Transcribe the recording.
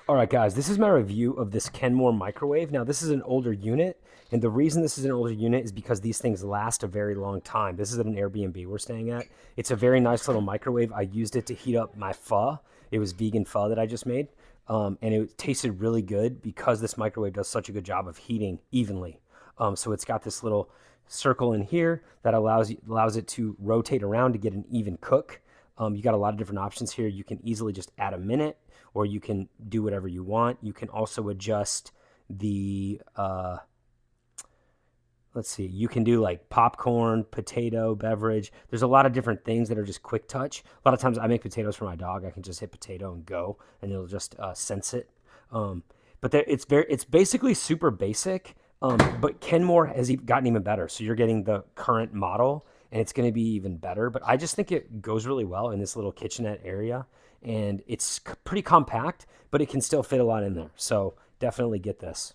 All right, guys, this is my review of this Kenmore microwave. Now, this is an older unit, and the reason this is an older unit is because these things last a very long time. This is at an Airbnb we're staying at. It's a very nice little microwave. I used it to heat up my pho. It was vegan pho that I just made, and it tasted really good because this microwave does such a good job of heating evenly. So it's got this little circle in here that allows it to rotate around to get an even cook. You got a lot of different options here. You can easily just add a minute, or you can do whatever you want. You can also adjust the, let's see, you can do like popcorn, potato, beverage. There's a lot of different things that are just quick touch. A lot of times I make potatoes for my dog. I can just hit potato and go, and it'll just sense it. But it's basically super basic. But Kenmore has gotten even better. So you're getting the current model, and it's going to be even better. But I just think it goes really well in this little kitchenette area, and it's pretty compact, but it can still fit a lot in there. So definitely get this.